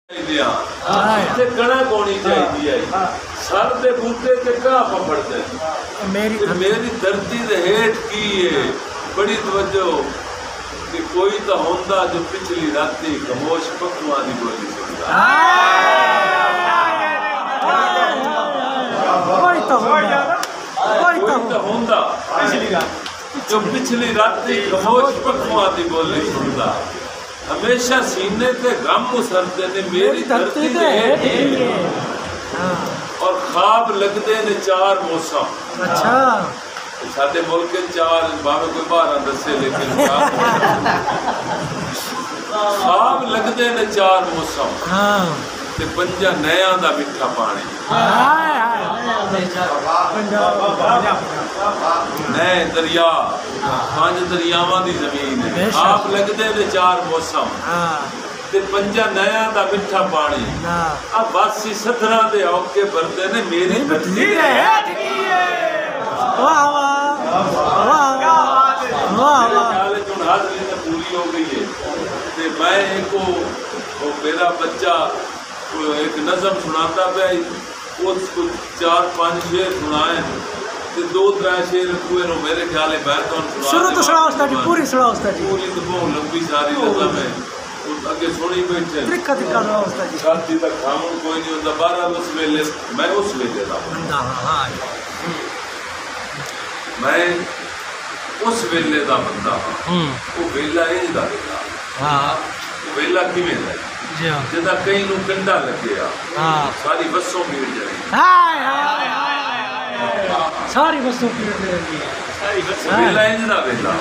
कणक होनी चाहिए सर दे बूटे ते घाह पकड़ते मेरी धरती दे हेठ की है बड़ी तवज्जो कि कोई तो होंदा जो पिछली राती खामोश पखुआं दी बोली सुनदा कोई तो होंदा जो पिछली राती खामोश पखुआं दी बोली सुनदा हमेशा सीने ते गम उसरते ने मेरी धरती दे और ख्वाब लगते ने चार मौसम। अच्छा साडे मुल्क के चार भावे कोई बाहर दसे लेकिन ख्वाब लगते ने चार मौसम ते पंजा नया दा मिठा पानी नए दरिया पांच दरियावां दी जमीन है आप लगते ने चार मौसम ते पंजा नया दा मिठा पानी अब बासी सदरा दे औके भरदे ने मेरी धरती है वाह वाह वाह हाजरी तो पूरी हो गई है ते मैं एको मेरा बच्चा एक नज़म सुनाता पे उसको 4-5 शेर सुनाए ते 2-3 शेर हुए नो मेरे ख्याल है मैं तो शुरू तो सुनाओ उस्ताद जी पूरी सुनाओ उस्ताद जी पूरी तो बहुत लंबी सारी नज़म है अगे सुनी बैठे तरीका सुनाओ उस्ताद जी शादी तक खामन कोई नहीं होता 12 उस वेले मैं उस वेले दा मैं उस वेले दा बंदा वो वेला इंज दा वेला हां वेला किवें दा जिदा कई नू कंडा लगे सारी बसों भीड़ जाए सारी बसों भीड़ जाएगी वेला इंज दा वेला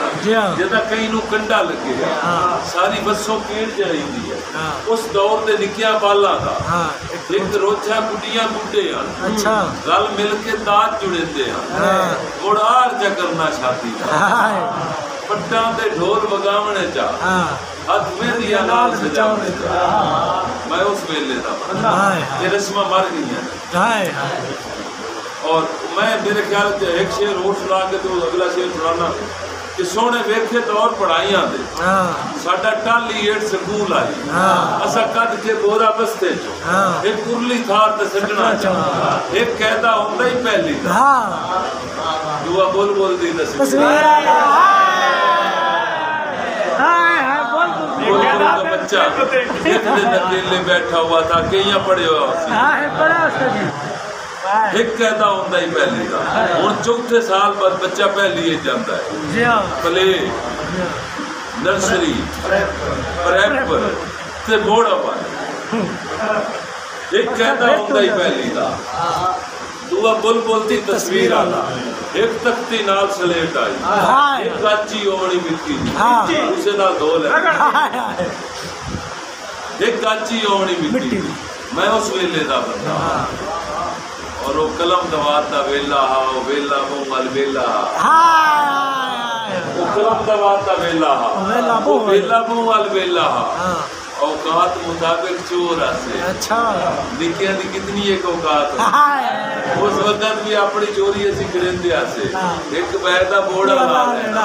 जिदा कई नू कंडा लगे सारी बसों भीड़ जाएगी है उस दौर दे निकिया बाला दा एक रोजा गुडियां बुड्ढे हैं अच्छा गल मिल के दात जुड़ेंदे हैं मुड़ार च करना शादी पट्टां ते ढोल वगावणे चा हाथ में दिया नाल सजावने चा मैं उस वेले दा ये रस्मां मर गई हैं और मैं मेरे ख्याल से एक शेर और सुना के तो अगला शेर सुनाना कि सोने वेखे तो और पढ़ाइयां दे साडा टाली 8 स्कूल आई असा कद के बोरा बस्ते चो एक कुरली थार ते सटना चा एक कहता हुंदा ही पहली दुआ बोल बोल दी तस्वीर बच्चा एक दिन अकेले बैठा हुआ था कईया पढ़े हुआ एक कहता होंदा ही पहली का हुण चौथे साल बाद बच्चा पहली जाता है प्ले नर्सरी प्रेपर ते मोड़ा पर एक कहता होंदा ही पहली का दुआ बुल बोलती तस्वीर आला एक तख्ती नाल सलेट आई एक काची ओवणी मिट्टी उसे नाल धो ले एक काची ओवणी मिट्टी मैं उस वेले दा बंदा और वो कलम दवात दा वेला वो वेला मोल वेला वो कलम दवात दा वेला वो वेला मोल वेला औकात मुताबिक चोर आसे अच्छा निकिया दी कितनी एक औकात उस वक्त भी अपनी चोरी असी करेंदे आसे एक बैदा बोड़ा ला लेना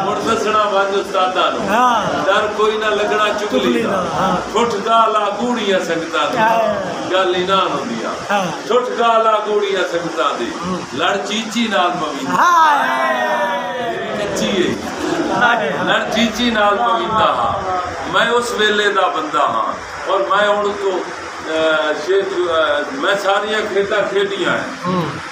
मुड़ दसना बंद उस्तादा नु डर कोई ना लगना चुगली दा ठुठ गाला गूड़ियां संगतां दी गल ही ना हुंदियां ठुठ गाला गूड़ियां संगतां दी लड़ चीची नाल पवी कच्ची है लड़ चीची नाल पवींदा मैं उस वेले दा बंदा हाँ और मैं हुण तो मैं सारिया खेडा खेडियां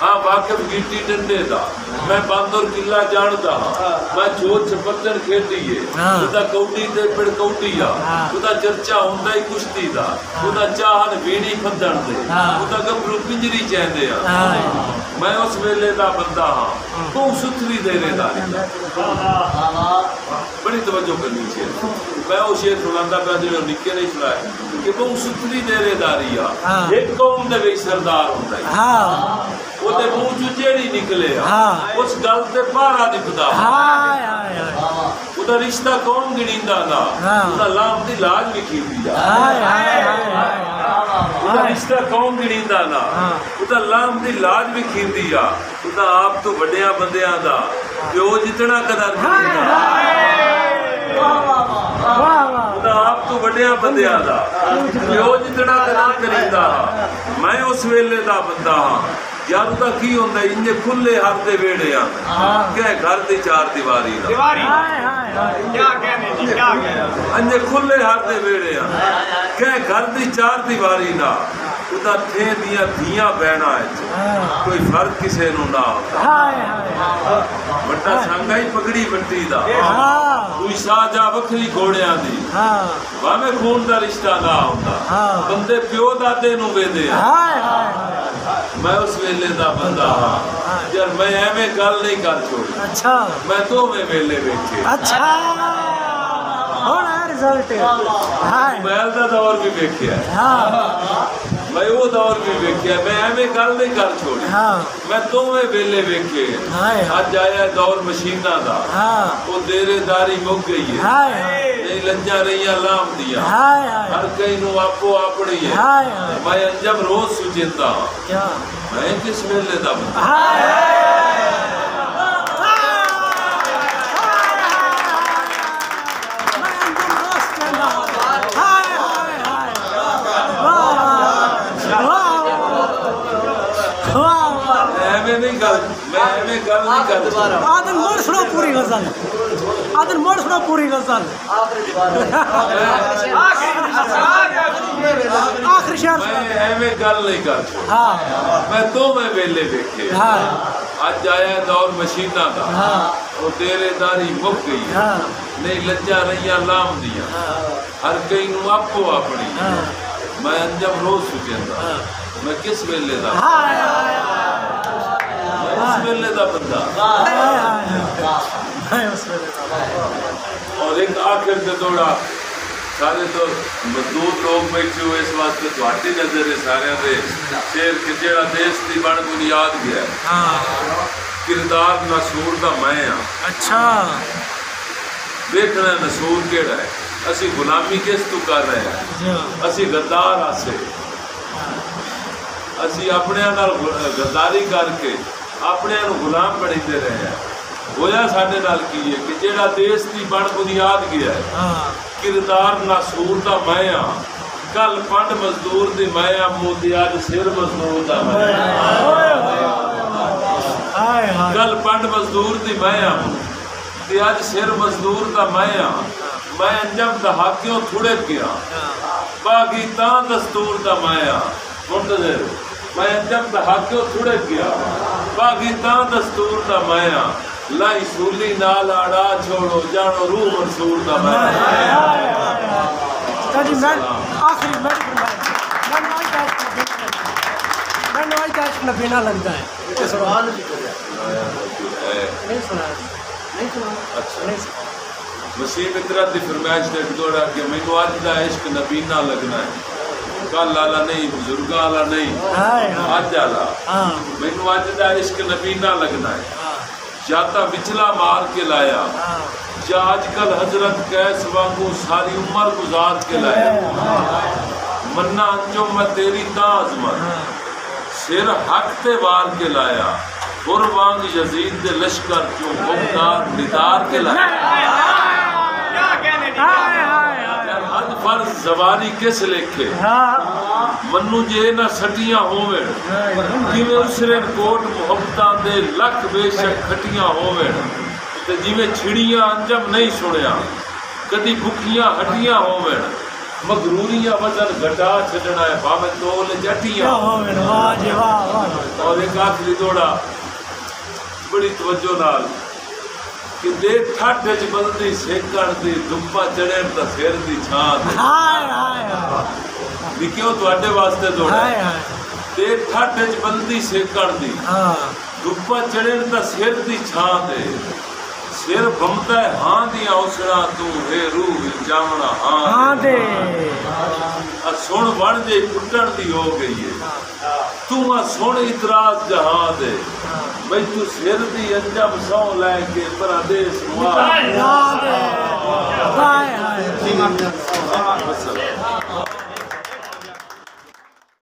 हाँ वाकिफ गीटी डंडे दा मैं बांदर किला जानदा हाँ मैं चोर छपत्तर खेडी है उदा कौडी ते पिड़ कौडी आ उदा चर्चा हुंदा ही कुश्ती दा उदा चाहन वीणी फंदण दे उदा गभरू पिंजरी चेंदे आ मैं उस वेले दा बंदा हाँ तो सुथरी देरेदारी बड़ी तवज्जो करनी चाहिए मैं वो शेर सुनांदा पे जो निक्के नहीं सुनाए कि बहुत सुथरी देरेदारी आ एक कौम दे विच सरदार हुंदा है ओदे मुंह चों जेड़ी निकले उस गल ते पारा दिखदा उदा रिश्ता कौन गिणींदा ना उदा लाम दी लाज भी कीती उदा रिश्ता कौन गिणींदा ना उदा लाम दी लाज भी कीती उदा आप तो वड्डियां बंदियां दा प्यो जितना कदर कीता ਉਹਦਾ ਆਪ ਤੋਂ ਵੱਡਿਆਂ ਬੰਦਿਆਂ ਦਾ ਪਿਓ ਜਿਤਨਾ ਕਦਰ ਕਰੀਦਾ ਮੈਂ ਉਸ ਵੇਲੇ ਦਾ ਬੰਦਾ ਹਾਂ ਯਾਰ ਉਹਦਾ ਕੀ ਹੁੰਦਾ ਇੰਨੇ ਖੁੱਲੇ ਹੱਥ ਦੇ ਵੇੜੇ ਆ ਕਿ ਘਰ ਦੀ ਚਾਰ ਦੀਵਾਰੀ ਨਾ ਇੰਨੇ ਖੁੱਲੇ ਹੱਥ ਦੇ ਵੇੜੇ ਆ ਕਿ ਘਰ ਦੀ ਚਾਰ ਦੀਵਾਰੀ ਨਾ ਉਹਦਾ ਥੇ ਦੀਆਂ ਧੀਆਂ ਬਹਿਣਾ ਹੈ ਕੋਈ ਫਰਕ ਕਿਸੇ ਨੂੰ ਨਾ ਹੁੰਦਾ ਵੱਡਾ ਸੰਗਾ ਹੀ ਪਗੜੀ ਵੱਟੀ ਦਾ ਕੋਈ ਸਾਜਾ ਵੱਖਰੀ ਘੋੜਿਆਂ ਦੀ ਭਾਵੇਂ ਖੂਨ ਦਾ ਰਿਸ਼ਤਾ ਨਾ ਹੁੰਦਾ ਬੰਦੇ ਪਿਓ ਦਾਦੇ ਨੂੰ ਵੇਦੇ ਆ ਮੈਂ ਉਸ ਵੇਲੇ ਦਾ ਬੰਦਾ ਹਾਂ ਯਾਰ ਮੈਂ ਐਵੇਂ ਗੱਲ ਨਹੀਂ ਕਰ ਛੋੜੀ ਅੱਛਾ ਮੈਂ ਦੋਵੇਂ ਵੇਲੇ ਵੇਖੇ ਅੱਛਾ ਹੁਣ ਆ ਰਿਜ਼ਲਟ ਮੋਬਾਈਲ ਦਾ ਦੌਰ ਵੀ ਵੇਖਿਆ ਮੈਂ ਉਹ ਦੌਰ ਵੀ ਵੇਖਿਆ ਮੈਂ ਐਵੇਂ ਗੱਲ ਨਹੀਂ ਕਰ ਛੋੜੀ ਮੈਂ ਦੋਵੇਂ ਵੇਲੇ ਵੇਖੇ ਅੱਜ ਆਇਆ ਦੌਰ ਮਸ਼ੀਨਾਂ ਦਾ ਉਹ ਦੇਰੇਦਾਰੀ ਮੁੱਕ ਗਈ ਹੈ ਨਹੀਂ ਲੱਜਾਂ ਰਹੀਆਂ ਲਾਂਭਦੀਆਂ ਹਰ ਕਈ ਨੂੰ ਆਪੋ ਆਪਣੀ ਹੈ ਮੈਂ ਅੰਜਮ ਰੋਜ਼ ਸੁਚੇਤਾ ਮੈਂ ਕਿਸ ਵੇਲੇ ਦਾ नहीं गल मैं एवें गल नहीं कर आदन मोड़ सुनो पूरी गजल आदन मोड़ सुनो पूरी गजल आखिरी शेर मैं एवें गल नहीं कर मैं तो मैं वेले देखे आज आया दौर मशीना का वो देरेदारी मुक गई नहीं लज्जा रही लाम दिया हर कई नू आपो अपनी मैं अंजम रोज सुचेंदा मैं किस वेले दा उस वेले का बंदा और एक आखिर से थोड़ा सारे तो मजदूर लोग बैठे हुए इस वास्ते थोड़ी नजर है सारे दे शेर कि जेड़ा देश की बन बुनियाद गया किरदार नसूर का मैं हाँ अच्छा देखना नसूर केड़ा है असी गुलामी किस तू कर रहे हैं असी गद्दार आसे असी अपने गद्दारी करके अपने गुलाम बनाते रहे हैं होया साडे नाल की है कि जेड़ा देश की बन बुनियाद गया है किरदार नासूर दा मैं हाँ कल पंड मजदूर दी मैं हाँ मोदी अज सिर मजदूर दा मैं कल पंड मजदूर दी मैं हाँ ते अज सिर मजदूर दा मैं हाँ मैं अंजम दहाकियों थुड़क गया बाकी तां दस्तूर दा मैं हाँ मुंतज़िर मैं अंजम दहाकियों थुड़क गया बाकी तां दस्तूर दा मैं हाँ लाई सूली नाल आड़ा छोड़ो जानो रूह मंसूर दा मैं आखिरी नबीना लगता है वसीम इतरत की फरमाइश ने दौड़ा कि मैनू अज का इश्क नबीना लगना है कल आला नहीं बुजुर्ग आला नहीं अज आला मैनू अज का इश्क नबीना लगना है या तो विचला मार के लाया या अजकल हजरत कैस वांगू सारी उम्र गुजार के लाया मन्ना अंजो मैं तेरी ताजमत सिर हक ते वार के लाया पुर वांग यजीद दे लश्कर चो मुख्तार निदार के लाया हज फर्ज जवानी किस लेखे मनु जे ना सटियां होवे जिवें उसरे कोट मुहब्बतां दे लख बेशक खटियां होवे ते जिवें छिड़ियां अंजम नहीं सुनिया कदी भुखियां हड्डियां होवे मगरूरियां वजन घटा छड़ना है भावे तोल जटियां और एक आखिरी दौड़ा बड़ी तवज्जो नाल कि दे ठट च बलदी सेकण दी धुप्पा चढ़े तो सिर दी छां दी क्यों तुहाडे वास्ते दौड़ा दे ठट च बलदी सेकण दी धुप्पा चढ़े तो सिर दी छां दे सिर भमता है हाँ दिया उसड़ा तू हे रूह जावना हाँ दे सुन बन जे कुटन दी हो गई है तू आ सुन इतराज जहां दे भाई तू सिर दी अंजम सौ लैके परदेस मुआ